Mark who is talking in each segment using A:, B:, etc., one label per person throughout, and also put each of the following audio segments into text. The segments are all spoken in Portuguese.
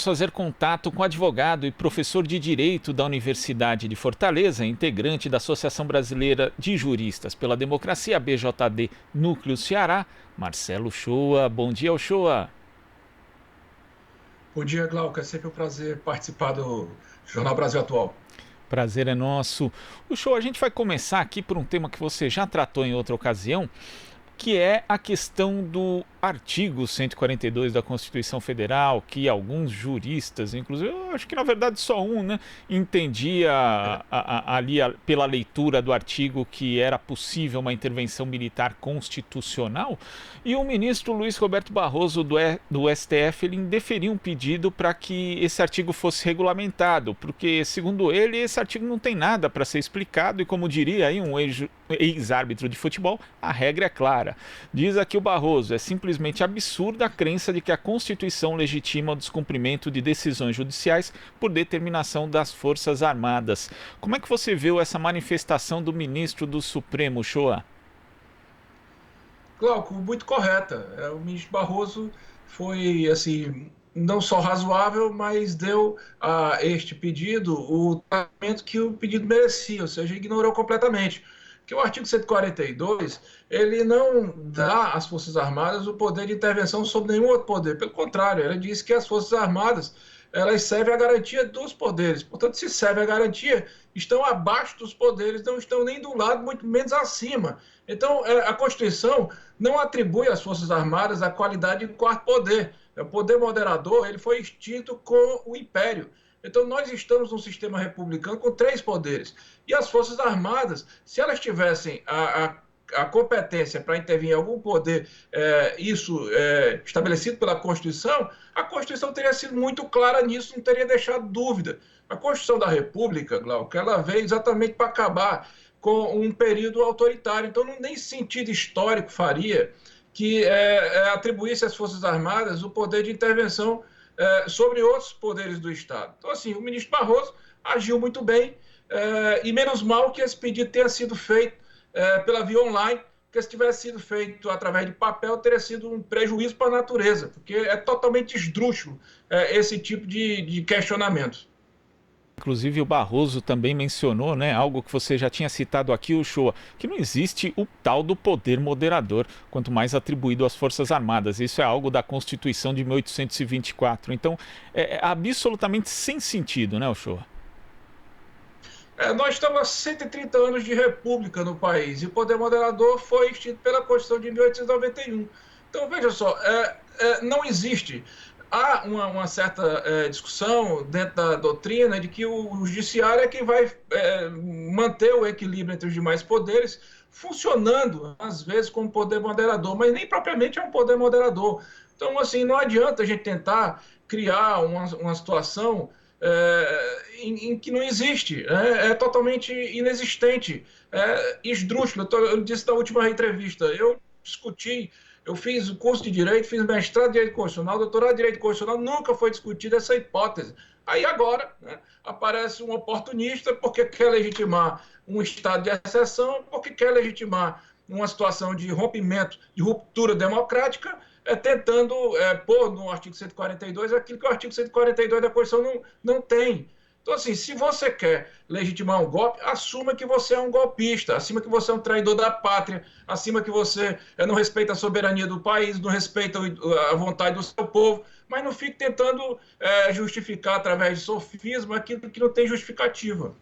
A: fazer contato com o advogado e professor de Direito da Universidade de Fortaleza, integrante da Associação Brasileira de Juristas pela Democracia, BJD Núcleo Ceará, Marcelo Shoa. Bom dia, Shoa.
B: Bom dia, Glauco. É sempre um prazer participar do Jornal Brasil Atual.
A: Prazer é nosso. Shoa, a gente vai começar aqui por um tema que você já tratou em outra ocasião, que é a questão do artigo 142 da Constituição Federal, que alguns juristas, inclusive, eu acho que na verdade só um, né, entendia ali pela leitura do artigo que era possível uma intervenção militar constitucional, e o ministro Luiz Roberto Barroso do STF, ele indeferiu um pedido para que esse artigo fosse regulamentado, porque, segundo ele, esse artigo não tem nada para ser explicado e, como diria aí um ex-árbitro de futebol, a regra é clara. Diz aqui o Barroso, é simplesmente absurda a crença de que a Constituição legitima o descumprimento de decisões judiciais por determinação das Forças Armadas. Como é que você viu essa manifestação do ministro do Supremo, Shoa?
B: Glauco, muito correta. O ministro Barroso foi, assim, não só razoável, mas deu a este pedido o tratamento que o pedido merecia, ou seja, ignorou completamente. Que o artigo 142, ele não dá às Forças Armadas o poder de intervenção sobre nenhum outro poder. Pelo contrário, ele diz que as Forças Armadas, elas servem à garantia dos poderes. Portanto, se servem à garantia, estão abaixo dos poderes, não estão nem do lado, muito menos acima. Então, a Constituição não atribui às Forças Armadas a qualidade de quarto poder. O poder moderador, ele foi extinto com o Império. Então, nós estamos num sistema republicano com três poderes. E as Forças Armadas, se elas tivessem a competência para intervir em algum poder, estabelecido pela Constituição, a Constituição teria sido muito clara nisso, não teria deixado dúvida. A Constituição da República, Glauco, ela veio exatamente para acabar com um período autoritário. Então, nem sentido histórico faria que atribuísse às Forças Armadas o poder de intervenção sobre outros poderes do Estado. Então, assim, o ministro Barroso agiu muito bem, e menos mal que esse pedido tenha sido feito pela via online, porque se tivesse sido feito através de papel, teria sido um prejuízo para a natureza, porque é totalmente esdrúxulo esse tipo de questionamento.
A: Inclusive o Barroso também mencionou, né, algo que você já tinha citado aqui, o Shoa, que não existe o tal do poder moderador, quanto mais atribuído às Forças Armadas. Isso é algo da Constituição de 1824. Então, é absolutamente sem sentido, né, o Shoa?
B: Nós estamos há 130 anos de república no país, e o poder moderador foi extinto pela Constituição de 1891. Então, veja só, não existe. Há uma certa discussão dentro da doutrina de que o judiciário é quem vai manter o equilíbrio entre os demais poderes, funcionando, às vezes, como poder moderador, mas nem propriamente é um poder moderador. Então, assim, não adianta a gente tentar criar uma situação em que não existe, é totalmente inexistente, esdrúxulo. Eu disse na última entrevista, eu fiz o curso de Direito, fiz mestrado em Direito Constitucional, doutorado em Direito Constitucional, nunca foi discutida essa hipótese. Aí agora, né, aparece um oportunista porque quer legitimar um estado de exceção, porque quer legitimar uma situação de rompimento, de ruptura democrática, tentando pôr no artigo 142 aquilo que o artigo 142 da Constituição não tem. Então, assim, se você quer legitimar um golpe, assuma que você é um golpista, assuma que você é um traidor da pátria, assuma que você não respeita a soberania do país, não respeita a vontade do seu povo, mas não fique tentando justificar através de sofisma aquilo que não tem justificativa.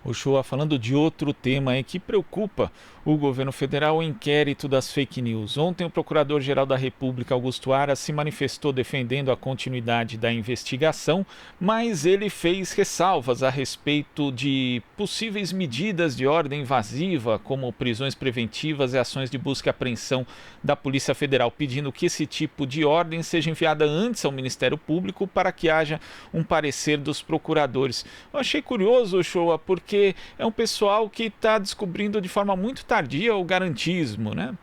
A: O Shoa, falando de outro tema aí que preocupa o governo federal, o inquérito das fake news. Ontem o Procurador-Geral da República, Augusto Aras, se manifestou defendendo a continuidade da investigação, mas ele fez ressalvas a respeito de possíveis medidas de ordem invasiva, como prisões preventivas e ações de busca e apreensão da Polícia Federal, pedindo que esse tipo de ordem seja enviada antes ao Ministério Público para que haja um parecer dos procuradores. Eu achei curioso, Shoa, porque é um pessoal que está descobrindo de forma muito tardia o garantismo, né?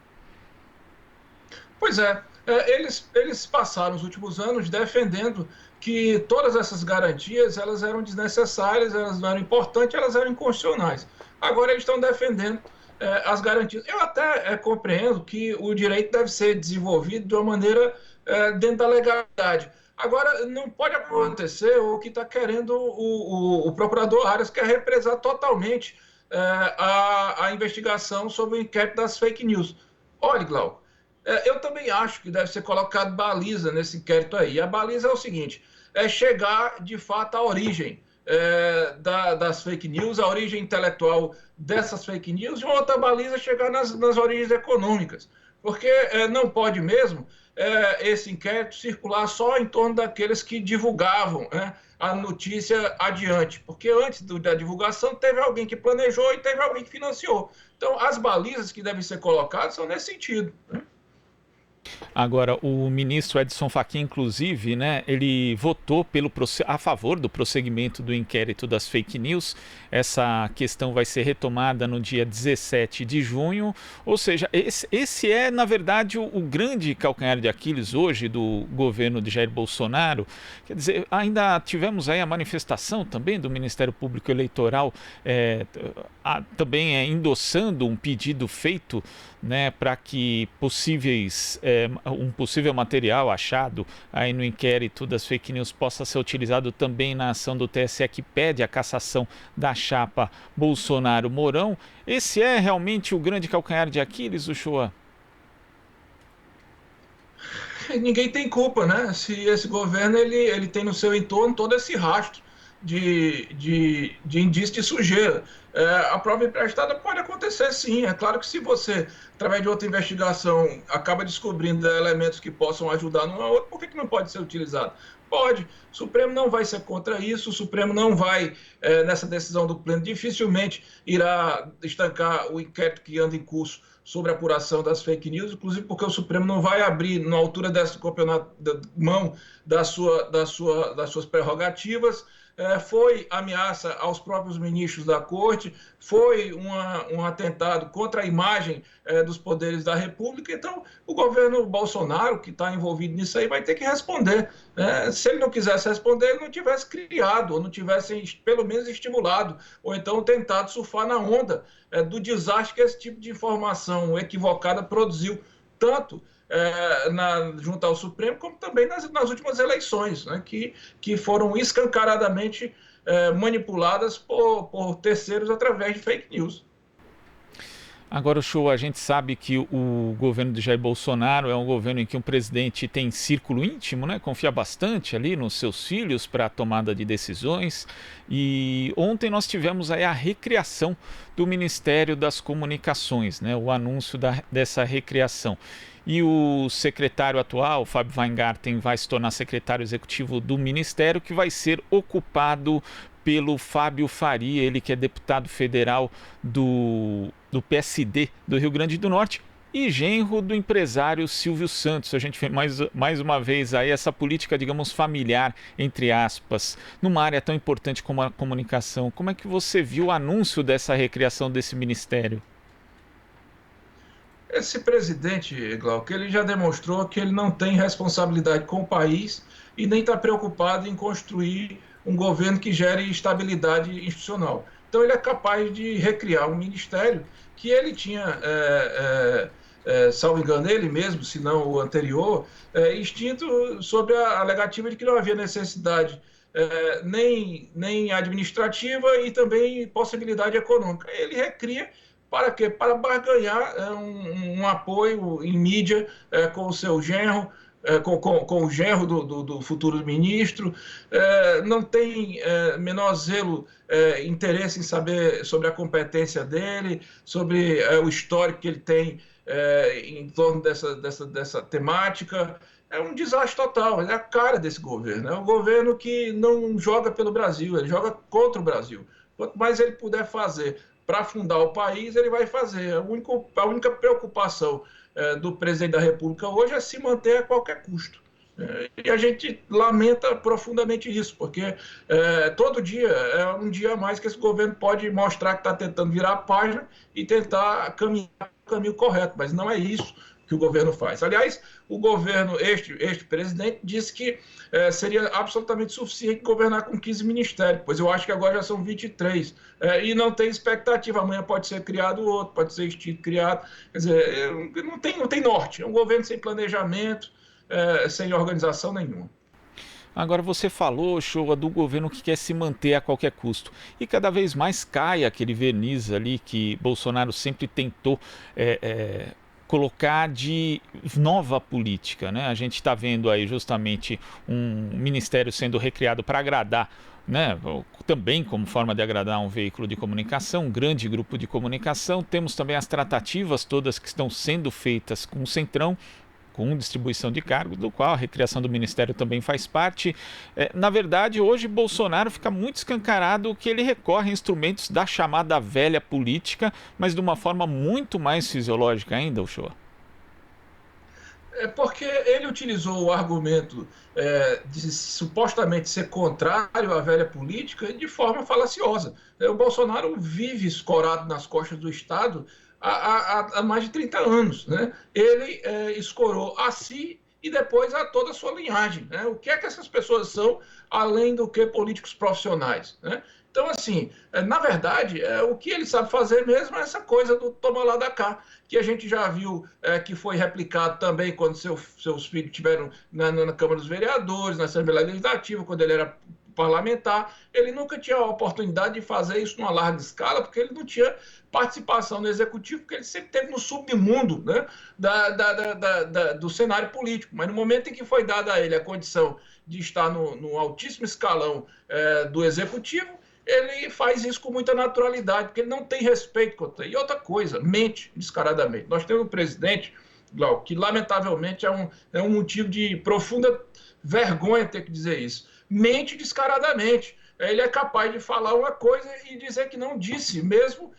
B: Pois eles passaram os últimos anos defendendo que todas essas garantias elas eram desnecessárias, elas não eram importantes, elas eram inconstitucionais. Agora eles estão defendendo as garantias. Eu até compreendo que o direito deve ser desenvolvido de uma maneira dentro da legalidade. Agora, não pode acontecer o que está querendo o procurador Arias, que é represar totalmente a investigação sobre o inquérito das fake news. Olha, Glauco, eu também acho que deve ser colocado baliza nesse inquérito aí. A baliza é o seguinte, é chegar de fato à origem das fake news, a origem intelectual dessas fake news, e uma outra baliza é chegar nas origens econômicas. Porque não pode mesmo esse inquérito circular só em torno daqueles que divulgavam a notícia adiante. Porque antes da divulgação teve alguém que planejou e teve alguém que financiou. Então, as balizas que devem ser colocadas são nesse sentido.
A: Agora, o ministro Edson Fachin, inclusive, né, ele votou a favor do prosseguimento do inquérito das fake news. Essa questão vai ser retomada no dia 17 de junho. Ou seja, esse é, na verdade, o grande calcanhar de Aquiles hoje do governo de Jair Bolsonaro. Quer dizer, ainda tivemos aí a manifestação também do Ministério Público Eleitoral também endossando um pedido feito, né, para que um possível material achado aí no inquérito das fake news possa ser utilizado também na ação do TSE que pede a cassação da chapa Bolsonaro-Mourão. Esse é realmente o grande calcanhar de Aquiles, Uchoa?
B: Ninguém tem culpa, né? Se esse governo ele tem no seu entorno todo esse rastro de indício de sujeira. A prova emprestada pode acontecer, sim. É claro que se você, através de outra investigação, acaba descobrindo elementos que possam ajudar numa outra, por que não pode ser utilizado? Pode. O Supremo não vai ser contra isso, o Supremo não vai, nessa decisão do pleno, dificilmente irá estancar o inquérito que anda em curso sobre a apuração das fake news, inclusive porque o Supremo não vai abrir, na altura desse campeonato, mão das suas prerrogativas. Foi ameaça aos próprios ministros da Corte, foi um atentado contra a imagem dos poderes da República. Então, o governo Bolsonaro, que está envolvido nisso aí, vai ter que responder. Se ele não quisesse responder, ele não tivesse criado, ou não tivesse, pelo menos, estimulado, ou então tentado surfar na onda do desastre que esse tipo de informação equivocada produziu, tanto junto ao Supremo, como também nas últimas eleições, né, que foram escancaradamente manipuladas por terceiros através de fake news.
A: Agora, a gente sabe que o governo de Jair Bolsonaro é um governo em que um presidente tem círculo íntimo, né? Confia bastante ali nos seus filhos para a tomada de decisões. E ontem nós tivemos aí a recriação do Ministério das Comunicações, né? O anúncio dessa recriação. E o secretário atual, Fábio Weingarten, vai se tornar secretário executivo do Ministério, que vai ser ocupado pelo Fábio Faria, ele que é deputado federal do PSD do Rio Grande do Norte e genro do empresário Silvio Santos. A gente vê mais uma vez aí essa política, digamos, familiar, entre aspas, numa área tão importante como a comunicação. Como é que você viu o anúncio dessa recriação desse ministério?
B: Esse presidente, Glauco, ele já demonstrou que ele não tem responsabilidade com o país e nem está preocupado em construir um governo que gere estabilidade institucional. Então, ele é capaz de recriar um ministério que ele tinha, salvo engano, ele mesmo, se não o anterior, extinto sobre a alegativa de que não havia necessidade nem administrativa e também possibilidade econômica. Ele recria para quê? Para barganhar um apoio em mídia com o seu genro, com o genro do futuro ministro, não tem menor zelo, interesse em saber sobre a competência dele, sobre o histórico que ele tem em torno dessa temática. É um desastre total, é a cara desse governo. É um governo que não joga pelo Brasil, ele joga contra o Brasil. Quanto mais ele puder fazer para afundar o país, ele vai fazer. A única preocupação do presidente da República hoje é se manter a qualquer custo. E a gente lamenta profundamente isso, porque todo dia é um dia a mais que esse governo pode mostrar que está tentando virar a página e tentar caminhar o caminho correto, mas não é isso que o governo faz. Aliás, o governo, este presidente, disse que seria absolutamente suficiente governar com 15 ministérios, pois eu acho que agora já são 23, e não tem expectativa, amanhã pode ser criado outro, pode ser extinto, criado, quer dizer, não tem norte, é um governo sem planejamento, sem organização nenhuma.
A: Agora você falou, Shoa, do governo que quer se manter a qualquer custo. E cada vez mais cai aquele verniz ali que Bolsonaro sempre tentou é, é, colocar de nova política, né? A gente está vendo aí justamente um ministério sendo recriado para agradar, né, também como forma de agradar um veículo de comunicação, um grande grupo de comunicação. Temos também as tratativas todas que estão sendo feitas com o Centrão, com distribuição de cargos, do qual a recriação do Ministério também faz parte. Na verdade, hoje Bolsonaro fica muito escancarado que ele recorre a instrumentos da chamada velha política, mas de uma forma muito mais fisiológica ainda, Uchoa.
B: É porque ele utilizou o argumento de supostamente ser contrário à velha política de forma falaciosa. O Bolsonaro vive escorado nas costas do Estado há mais de 30 anos. Né? Ele escorou a si e depois a toda a sua linhagem. Né? O que é que essas pessoas são, além do que políticos profissionais? Né? Então, assim, na verdade, o que ele sabe fazer mesmo é essa coisa do toma lá da cá, que a gente já viu que foi replicado também quando seus filhos estiveram na Câmara dos Vereadores, na Assembleia Legislativa, quando ele era parlamentar. Ele nunca tinha a oportunidade de fazer isso numa larga escala, porque ele não tinha participação no executivo, porque ele sempre esteve no submundo, né, do cenário político. Mas no momento em que foi dada a ele a condição de estar no altíssimo escalão do executivo, ele faz isso com muita naturalidade, porque ele não tem respeito contra. E outra coisa, mente descaradamente. Nós temos um presidente, Glauco, que lamentavelmente é um motivo de profunda vergonha ter que dizer isso. Mente descaradamente. Ele é capaz de falar uma coisa e dizer que não disse, mesmo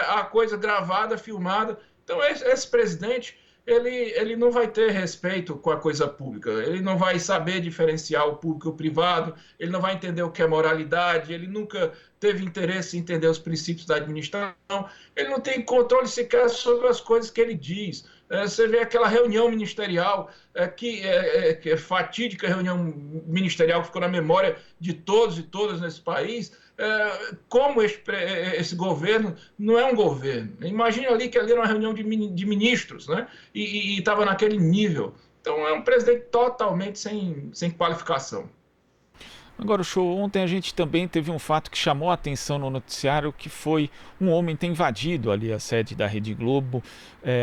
B: a coisa gravada, filmada. Então, esse presidente, ele não vai ter respeito com a coisa pública, ele não vai saber diferenciar o público e o privado, ele não vai entender o que é moralidade, ele nunca teve interesse em entender os princípios da administração, ele não tem controle sequer sobre as coisas que ele diz. Você vê aquela reunião ministerial, que é fatídica reunião ministerial que ficou na memória de todos e todas nesse país, como esse governo não é um governo. Imagina ali que ali era uma reunião de ministros, né? E estava naquele nível. Então é um presidente totalmente sem qualificação.
A: Agora, o show, ontem a gente também teve um fato que chamou a atenção no noticiário, que foi um homem ter invadido ali a sede da Rede Globo,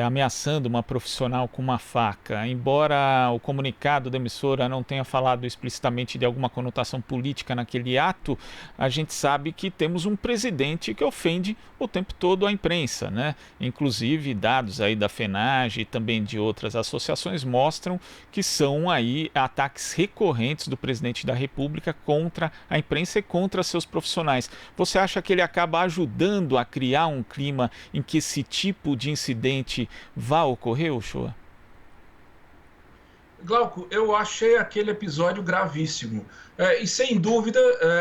A: ameaçando uma profissional com uma faca. Embora o comunicado da emissora não tenha falado explicitamente de alguma conotação política naquele ato, a gente sabe que temos um presidente que ofende o tempo todo a imprensa, né? Inclusive, dados aí da FENAGE e também de outras associações mostram que são aí ataques recorrentes do presidente da República contra a imprensa e contra seus profissionais. Você acha que ele acaba ajudando a criar um clima em que esse tipo de incidente vá ocorrer, Uchoa?
B: Glauco, eu achei aquele episódio gravíssimo. E sem dúvida,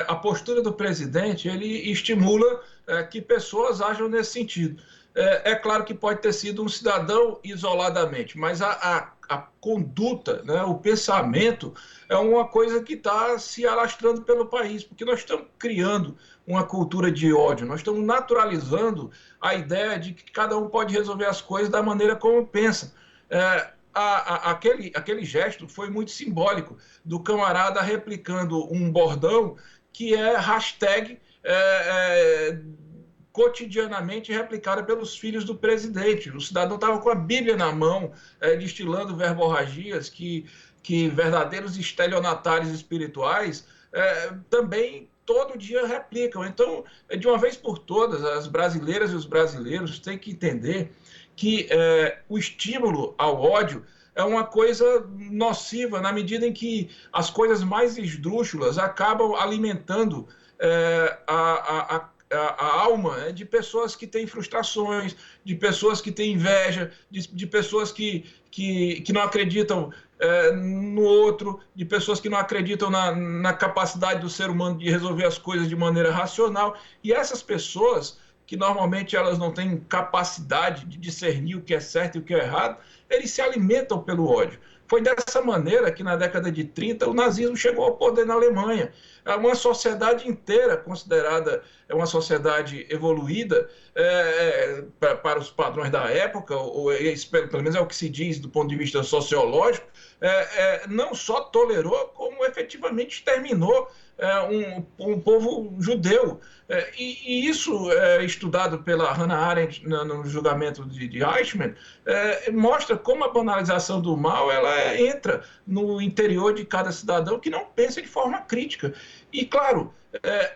B: a postura do presidente, ele estimula que pessoas ajam nesse sentido. É claro que pode ter sido um cidadão isoladamente, mas a conduta, né, o pensamento é uma coisa que está se alastrando pelo país, porque nós estamos criando uma cultura de ódio, nós estamos naturalizando a ideia de que cada um pode resolver as coisas da maneira como pensa. Aquele gesto foi muito simbólico do camarada replicando um bordão que é hashtag cotidianamente replicada pelos filhos do presidente. O cidadão estava com a Bíblia na mão, destilando verborragias que verdadeiros estelionatários espirituais também todo dia replicam. Então, de uma vez por todas, as brasileiras e os brasileiros têm que entender que o estímulo ao ódio é uma coisa nociva, na medida em que as coisas mais esdrúxulas acabam alimentando a alma de pessoas que têm frustrações, de pessoas que têm inveja, de pessoas que não acreditam no outro, de pessoas que não acreditam na capacidade do ser humano de resolver as coisas de maneira racional. E essas pessoas, que normalmente elas não têm capacidade de discernir o que é certo e o que é errado, eles se alimentam pelo ódio. Foi dessa maneira que na década de 30 o nazismo chegou ao poder na Alemanha. Uma sociedade inteira considerada uma sociedade evoluída para os padrões da época, pelo menos é o que se diz do ponto de vista sociológico, não só tolerou, como efetivamente exterminou um povo judeu. E isso, estudado pela Hannah Arendt no julgamento de Eichmann, mostra como a banalização do mal ela entra no interior de cada cidadão que não pensa de forma crítica. E, claro,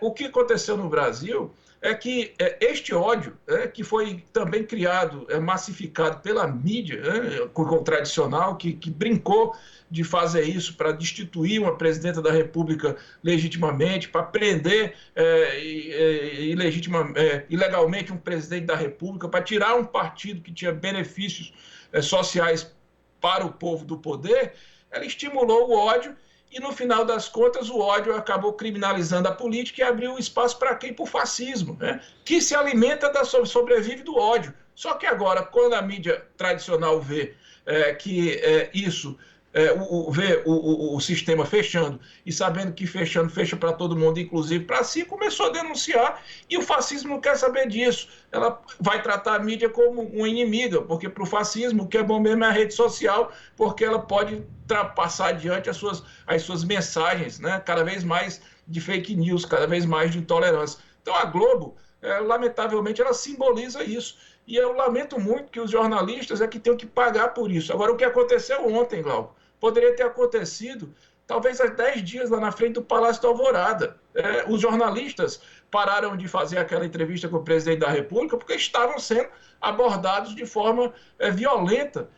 B: o que aconteceu no Brasil é que este ódio, que foi também criado, massificado pela mídia, tradicional, que brincou de fazer isso para destituir uma presidenta da República legitimamente, para prender ilegalmente um presidente da República, para tirar um partido que tinha benefícios sociais para o povo do poder, ela estimulou o ódio. E, no final das contas, o ódio acabou criminalizando a política e abriu espaço para quem? Para o fascismo, que se alimenta sobrevive do ódio. Só que agora, quando a mídia tradicional vê que isso, vê o sistema fechando e sabendo que fechando, fecha para todo mundo, inclusive para si, começou a denunciar e o fascismo não quer saber disso. Ela vai tratar a mídia como uma inimiga, porque para o fascismo o que é bom mesmo é a rede social, porque ela pode passar adiante as suas mensagens, cada vez mais de fake news, cada vez mais de intolerância. Então a Globo, lamentavelmente, ela simboliza isso. E eu lamento muito que os jornalistas que tenham que pagar por isso. Agora, o que aconteceu ontem, Glauco, poderia ter acontecido talvez há 10 dias lá na frente do Palácio da Alvorada. Os jornalistas pararam de fazer aquela entrevista com o presidente da República porque estavam sendo abordados de forma violenta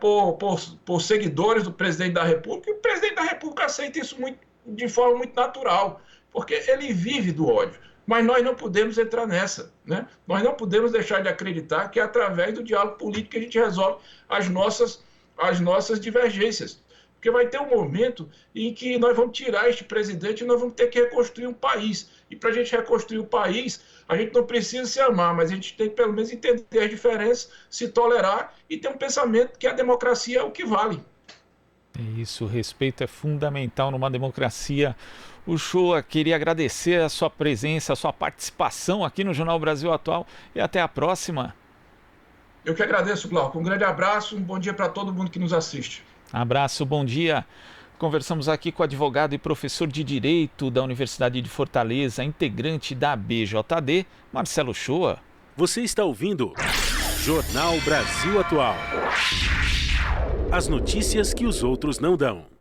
B: por seguidores do presidente da República, e o presidente da República aceita isso de forma muito natural, porque ele vive do ódio. Mas nós não podemos entrar nessa, Nós não podemos deixar de acreditar que é através do diálogo político que a gente resolve as nossas divergências. Porque vai ter um momento em que nós vamos tirar este presidente e nós vamos ter que reconstruir um país. E para a gente reconstruir o país, a gente não precisa se amar, mas a gente tem que pelo menos entender as diferenças, se tolerar e ter um pensamento que a democracia é o que vale.
A: É isso, o respeito é fundamental numa democracia. Uchoa, queria agradecer a sua presença, a sua participação aqui no Jornal Brasil Atual e até a próxima.
B: Eu que agradeço, Glauco. Um grande abraço, um bom dia para todo mundo que nos assiste.
A: Abraço, bom dia. Conversamos aqui com o advogado e professor de Direito da Universidade de Fortaleza, integrante da BJD, Marcelo Uchoa.
C: Você está ouvindo Jornal Brasil Atual. As notícias que os outros não dão.